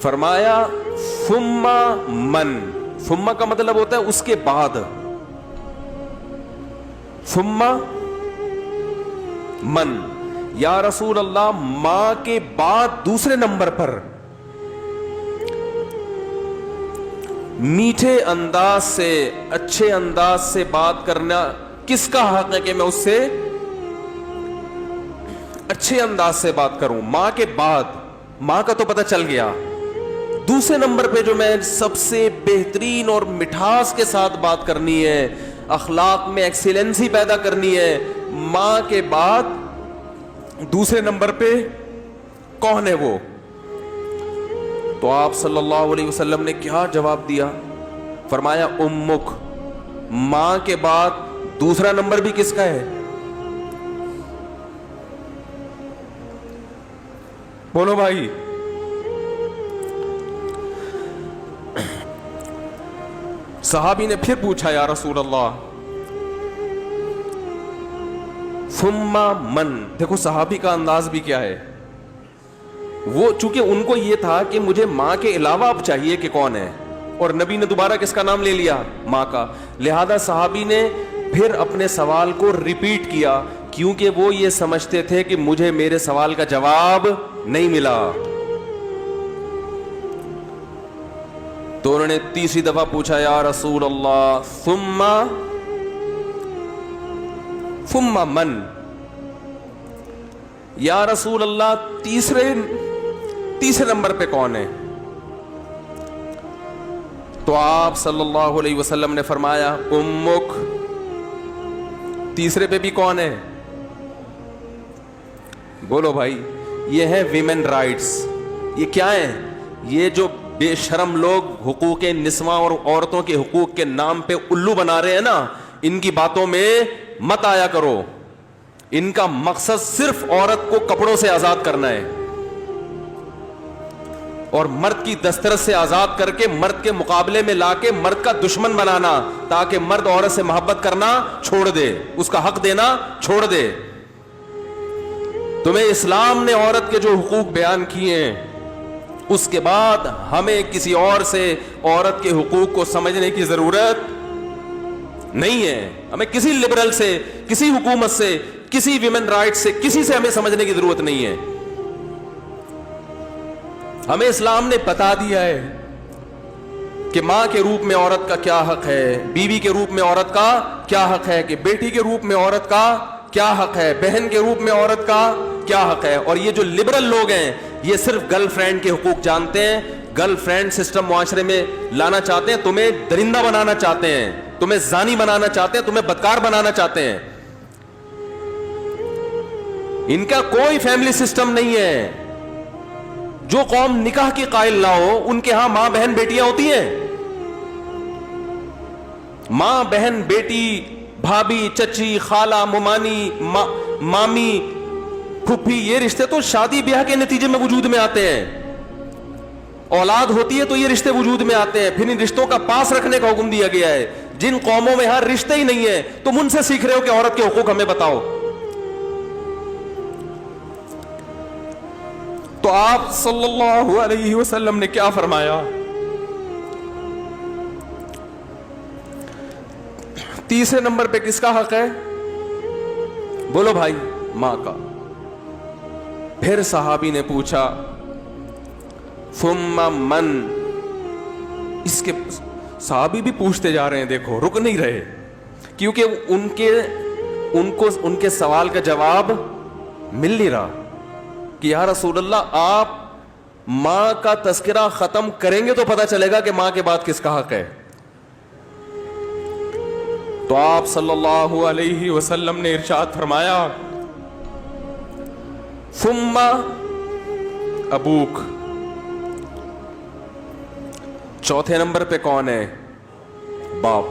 فرمایا ثم من، ثم کا مطلب ہوتا ہے اس کے بعد، ثم من، یا رسول اللہ ماں کے بعد دوسرے نمبر پر میٹھے انداز سے، اچھے انداز سے بات کرنا کس کا حق ہے کہ میں اس سے اچھے انداز سے بات کروں؟ ماں کے بعد، ماں کا تو پتہ چل گیا، دوسرے نمبر پہ جو میں سب سے بہترین اور مٹھاس کے ساتھ بات کرنی ہے، اخلاق میں ایکسیلنسی پیدا کرنی ہے، ماں کے بعد دوسرے نمبر پہ کون ہے وہ؟ تو آپ صلی اللہ علیہ وسلم نے کیا جواب دیا؟ فرمایا امک، ماں کے بعد دوسرا نمبر بھی کس کا ہے؟ بولو بھائی۔ صحابی نے پھر پوچھا یا رسول اللہ ثم من، دیکھو صحابی کا انداز بھی کیا ہے، وہ چونکہ ان کو یہ تھا کہ مجھے ماں کے علاوہ اب چاہیے کہ کون ہے، اور نبی نے دوبارہ کس کا نام لے لیا؟ ماں کا، لہذا صحابی نے پھر اپنے سوال کو ریپیٹ کیا، کیونکہ وہ یہ سمجھتے تھے کہ مجھے میرے سوال کا جواب نہیں ملا۔ تو انہوں نے تیسری دفعہ پوچھا یا رسول اللہ ثم من، یا رسول اللہ تیسرے نمبر پہ کون ہے؟ تو آپ صلی اللہ علیہ وسلم نے فرمایا امک، تیسرے پہ بھی کون ہے؟ بولو بھائی، یہ ہے ویمن رائٹس۔ یہ کیا ہے؟ یہ جو بے شرم لوگ حقوق نسواں اور عورتوں کے حقوق کے نام پہ الو بنا رہے ہیں نا، ان کی باتوں میں مت آیا کرو۔ ان کا مقصد صرف عورت کو کپڑوں سے آزاد کرنا ہے اور مرد کی دسترس سے آزاد کر کے مرد کے مقابلے میں لا کے مرد کا دشمن بنانا، تاکہ مرد عورت سے محبت کرنا چھوڑ دے، اس کا حق دینا چھوڑ دے۔ تمہیں اسلام نے عورت کے جو حقوق بیان کیے ہیں، اس کے بعد ہمیں کسی اور سے عورت کے حقوق کو سمجھنے کی ضرورت نہیں ہے۔ ہمیں کسی لبرل سے، کسی حکومت سے، کسی ویمن رائٹ سے، کسی سے ہمیں سمجھنے کی ضرورت نہیں ہے۔ ہمیں اسلام نے بتا دیا ہے کہ ماں کے روپ میں عورت کا کیا حق ہے، بیوی کے روپ میں عورت کا کیا حق ہے، کہ بیٹی کے روپ میں عورت کا کیا حق ہے، بہن کے روپ میں عورت کا کیا حق ہے۔ اور یہ جو لبرل لوگ ہیں یہ صرف گرل فرینڈ کے حقوق جانتے ہیں، گرل فرینڈ سسٹم معاشرے میں لانا چاہتے ہیں، تمہیں درندہ بنانا چاہتے ہیں، تمہیں زانی بنانا چاہتے ہیں، تمہیں بدکار بنانا چاہتے ہیں۔ ان کا کوئی فیملی سسٹم نہیں ہے۔ جو قوم نکاح کی قائل نہ ہو ان کے ہاں ماں بہن بیٹیاں ہوتی ہیں۔ ماں بہن بیٹی، بھابھی چچی خالہ ممانی مامی پھپھی، یہ رشتے تو شادی بیاہ کے نتیجے میں وجود میں آتے ہیں۔ اولاد ہوتی ہے تو یہ رشتے وجود میں آتے ہیں، پھر ان رشتوں کا پاس رکھنے کا حکم دیا گیا ہے۔ جن قوموں میں ہر رشتے ہی نہیں ہے، تم ان سے سیکھ رہے ہو کہ عورت کے حقوق ہمیں بتاؤ۔ تو آپ صلی اللہ علیہ وسلم نے کیا فرمایا؟ تیسرے نمبر پہ کس کا حق ہے؟ بولو بھائی، ماں کا۔ پھر صحابی نے پوچھا ثم من، اس کے صحابی بھی پوچھتے جا رہے ہیں، دیکھو رک نہیں رہے، کیونکہ ان کے سوال کا جواب مل نہیں رہا کہ یا رسول اللہ آپ ماں کا تذکرہ ختم کریں گے تو پتہ چلے گا کہ ماں کے بعد کس کا حق ہے۔ تو آپ صلی اللہ علیہ وسلم نے ارشاد فرمایا ثم ابوک، چوتھے نمبر پہ کون ہے؟ باپ۔